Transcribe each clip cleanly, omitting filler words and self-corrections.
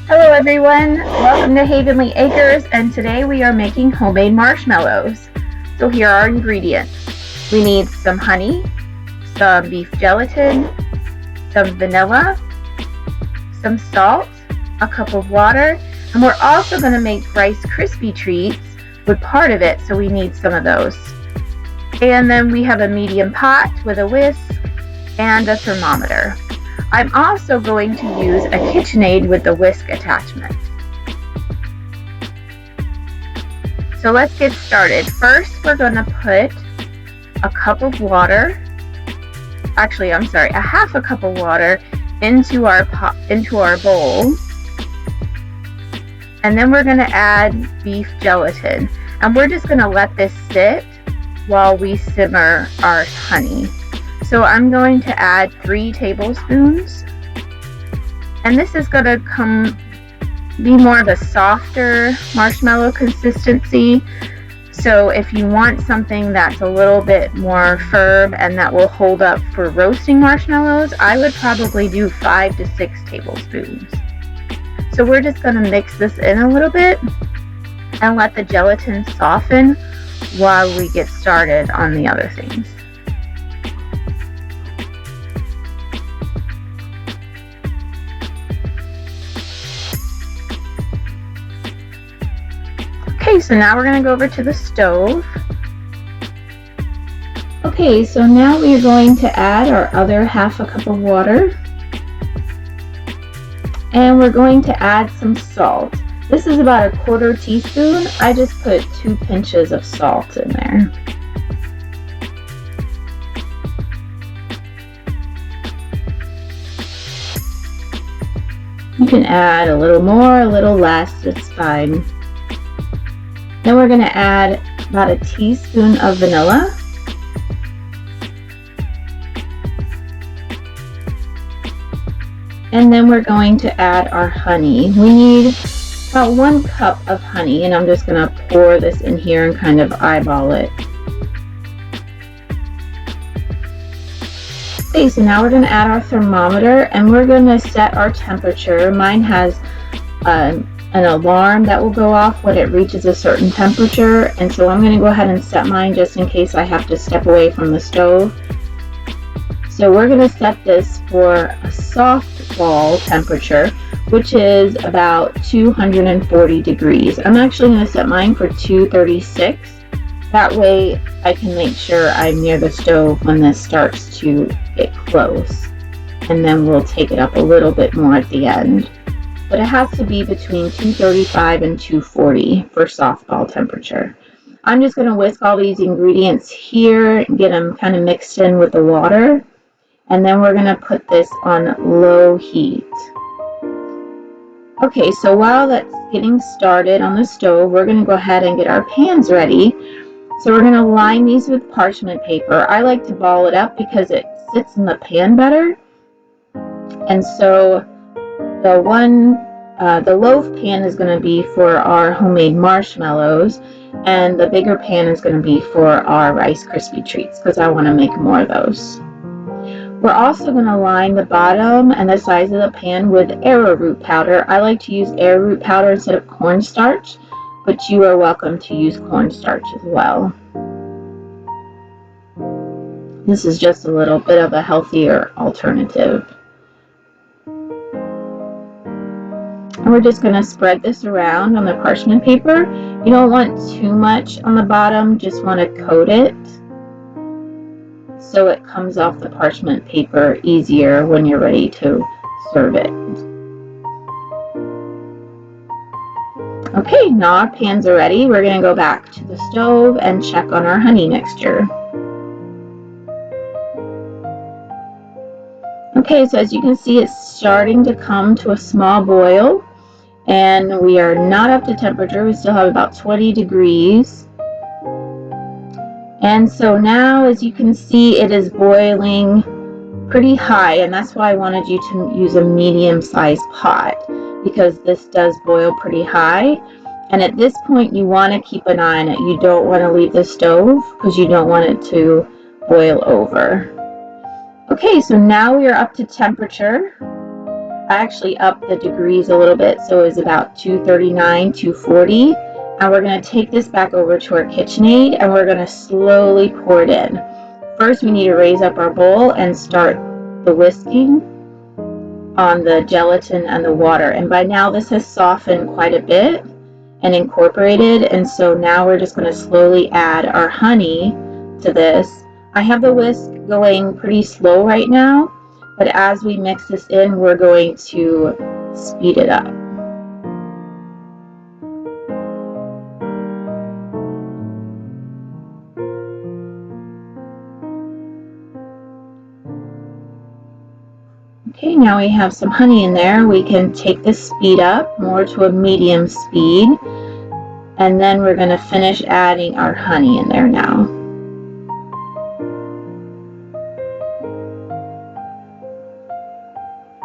Hello everyone, welcome to Havenly Acres, and today we are making homemade marshmallows. So here are our ingredients. We need some honey, some beef gelatin, some vanilla, some salt, a cup of water, and we're also going to make Rice Krispie treats with part of it, so we need some of those. And then we have a medium pot with a whisk and a thermometer. I'm also going to use a KitchenAid with the whisk attachment. So let's get started. First, we're going to put a cup of water, a half a cup of water into our bowl. And then we're going to add beef gelatin. And we're just going to let this sit while we simmer our honey. So I'm going to add 3 tablespoons, and this is going to be more of a softer marshmallow consistency. So if you want something that's a little bit more firm and that will hold up for roasting marshmallows, I would probably do 5 to 6 tablespoons. So we're just going to mix this in a little bit and let the gelatin soften while we get started on the other things. Okay, so now we're going to go over to the stove. Okay, so now we are going to add our other half a cup of water. And we're going to add some salt. This is about a 1/4 teaspoon. I just put 2 pinches of salt in there. You can add a little more, a little less, it's fine. Then we're going to add about a teaspoon of vanilla. And then we're going to add our honey. We need about 1 cup of honey, and I'm just going to pour this in here and kind of eyeball it. Okay, so now we're going to add our thermometer, and we're going to set our temperature. Mine has an alarm that will go off when it reaches a certain temperature, and so I'm going to go ahead and set mine just in case I have to step away from the stove. So we're going to set this for a softball temperature, which is about 240 degrees. I'm actually going to set mine for 236. That way I can make sure I'm near the stove when this starts to get close, and then we'll take it up a little bit more at the end. But it has to be between 235 and 240 for softball temperature. I'm just going to whisk all these ingredients here and get them kind of mixed in with the water. And then we're going to put this on low heat. Okay, so while that's getting started on the stove, we're going to go ahead and get our pans ready. So we're going to line these with parchment paper. I like to ball it up because it sits in the pan better. And so the loaf pan is going to be for our homemade marshmallows, and the bigger pan is going to be for our Rice Krispie treats because I want to make more of those. We're also going to line the bottom and the sides of the pan with arrowroot powder. I like to use arrowroot powder instead of cornstarch, but you are welcome to use cornstarch as well. This is just a little bit of a healthier alternative. And we're just going to spread this around on the parchment paper. You don't want too much on the bottom, just want to coat it so it comes off the parchment paper easier when you're ready to serve it. Okay, now our pans are ready. We're going to go back to the stove and check on our honey mixture. Okay, so as you can see, it's starting to come to a small boil, and we are not up to temperature. We still have about 20 degrees. And so now, as you can see, it is boiling pretty high, and that's why I wanted you to use a medium-sized pot, because this does boil pretty high. And at this point, you want to keep an eye on it. You don't want to leave the stove because you don't want it to boil over. Okay, so now we are up to temperature. I actually upped the degrees a little bit, so it was about 239, 240. And we're going to take this back over to our KitchenAid, and we're going to slowly pour it in. First, we need to raise up our bowl and start the whisking on the gelatin and the water. And by now, this has softened quite a bit and incorporated, and so now we're just going to slowly add our honey to this. I have the whisk going pretty slow right now, but as we mix this in, we're going to speed it up. Okay, now we have some honey in there. We can take this speed up more to a medium speed, and then we're going to finish adding our honey in there now.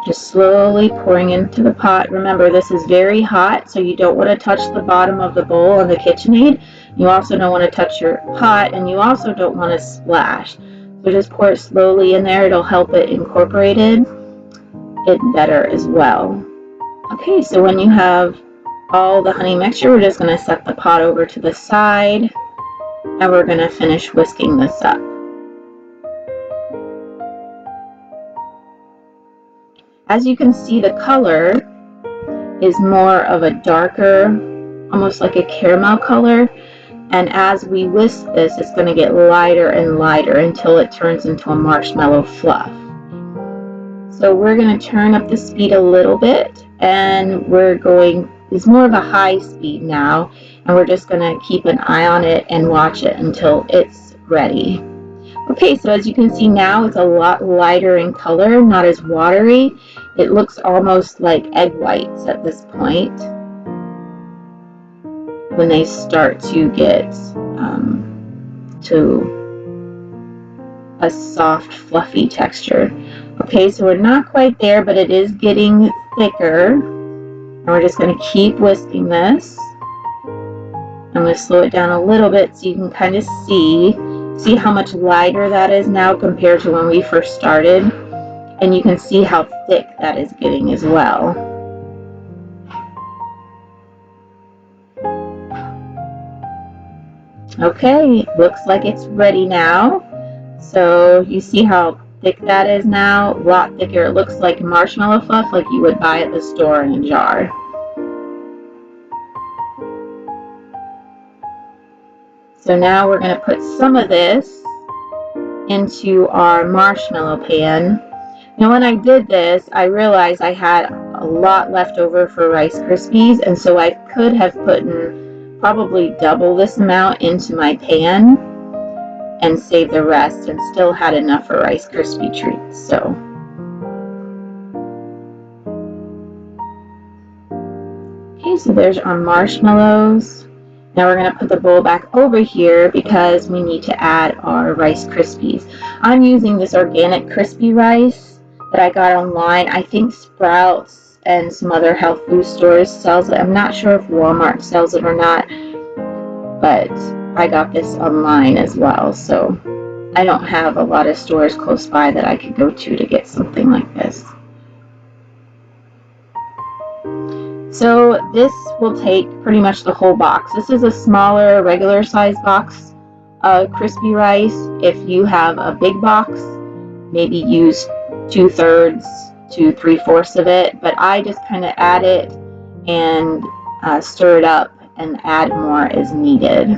Just slowly pouring into the pot. Remember, this is very hot, so you don't want to touch the bottom of the bowl on the KitchenAid. You also don't want to touch your pot, and you also don't want to splash. So just pour it slowly in there. It'll help it incorporate it better as well. Okay, so when you have all the honey mixture, we're just going to set the pot over to the side, and we're going to finish whisking this up. As you can see, the color is more of a darker, almost like a caramel color, and as we whisk this, it's going to get lighter and lighter until it turns into a marshmallow fluff. So we're going to turn up the speed a little bit, and it's more of a high speed now, and we're just going to keep an eye on it and watch it until it's ready. Okay, so as you can see now, it's a lot lighter in color, not as watery. It looks almost like egg whites at this point when they start to get to a soft, fluffy texture. Okay, so we're not quite there, but it is getting thicker. And we're just going to keep whisking this. I'm going to slow it down a little bit so you can kind of see how much lighter that is now compared to when we first started. And you can see how thick that is getting as well. Okay, looks like it's ready now. So you see how thick that is now? A lot thicker. It looks like marshmallow fluff like you would buy at the store in a jar. So now we're going to put some of this into our marshmallow pan. Now when I did this, I realized I had a lot left over for Rice Krispies, and so I could have put in probably double this amount into my pan and save the rest and still had enough for Rice Krispie treats. So okay, so there's our marshmallows. Now we're going to put the bowl back over here because we need to add our Rice Krispies. I'm using this organic crispy rice that I got online. I think Sprouts and some other health food stores sells it. I'm not sure if Walmart sells it or not, but I got this online as well. So I don't have a lot of stores close by that I could go to get something like this. So this will take pretty much the whole box. This is a smaller, regular size box of crispy rice. If you have a big box, maybe use 2/3 to 3/4 of it. But I just kind of add it and stir it up and add more as needed.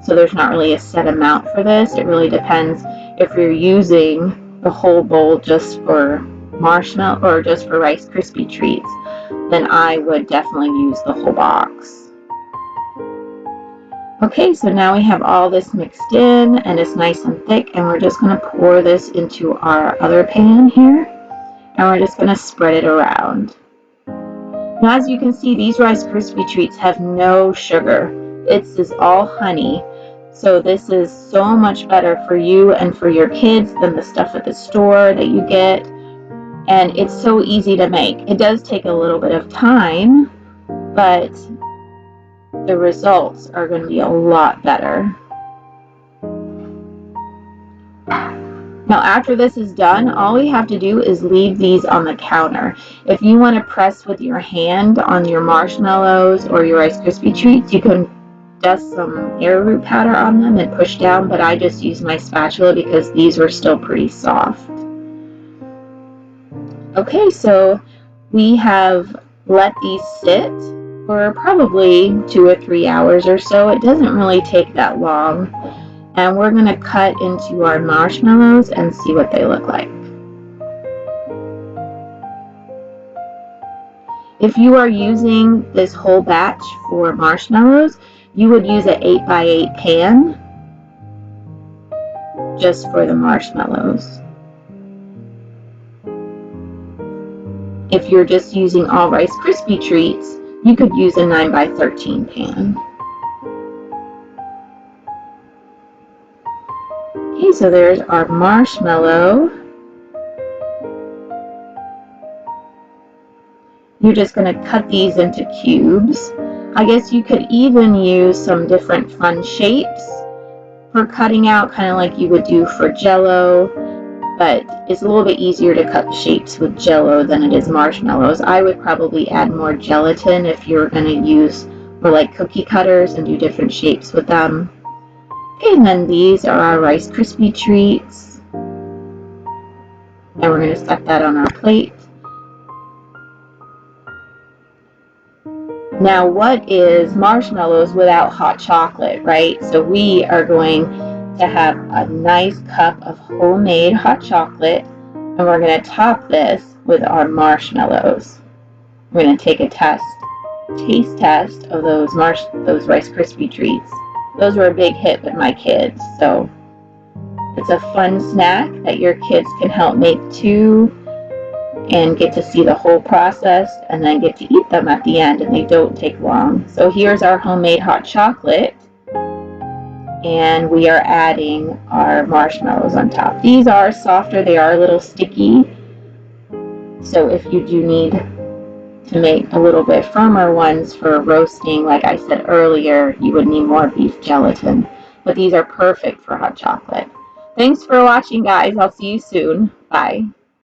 So there's not really a set amount for this. It really depends if you're using the whole bowl just for marshmallow or just for Rice Krispie treats, then I would definitely use the whole box. Okay, so now we have all this mixed in and it's nice and thick, and we're just going to pour this into our other pan here, and we're just going to spread it around. Now as you can see, these Rice Krispie treats have no sugar. It's just all honey. So this is so much better for you and for your kids than the stuff at the store that you get. And it's so easy to make. It does take a little bit of time, but the results are going to be a lot better. Now after this is done, all we have to do is leave these on the counter. If you want to press with your hand on your marshmallows or your Rice Krispie treats, you can dust some arrowroot powder on them and push down, but I just used my spatula because these were still pretty soft. Okay, so we have let these sit for probably 2 or 3 hours or so. It doesn't really take that long. And we're going to cut into our marshmallows and see what they look like. If you are using this whole batch for marshmallows, you would use an 8x8 pan just for the marshmallows. If you're just using all Rice Krispie treats, you could use a 9x13 pan. Okay, so there's our marshmallow. You're just going to cut these into cubes. I guess you could even use some different fun shapes for cutting out, kind of like you would do for Jell-O, but it's a little bit easier to cut shapes with Jell-O than it is marshmallows. I would probably add more gelatin if you're going to use more like cookie cutters and do different shapes with them. Okay, and then these are our Rice Krispie treats. And we're going to set that on our plate. Now, what is marshmallows without hot chocolate, right? So we are going to have a nice cup of homemade hot chocolate, and we're going to top this with our marshmallows. We're going to take a taste test of those Rice Krispie treats. Those were a big hit with my kids, so it's a fun snack that your kids can help make too, and get to see the whole process and then get to eat them at the end, and they don't take long. So here's our homemade hot chocolate, and we are adding our marshmallows on top. These are softer, they are a little sticky, so if you do need to make a little bit firmer ones for roasting, like I said earlier, you would need more beef gelatin, but these are perfect for hot chocolate. Thanks for watching, guys. I'll see you soon. Bye.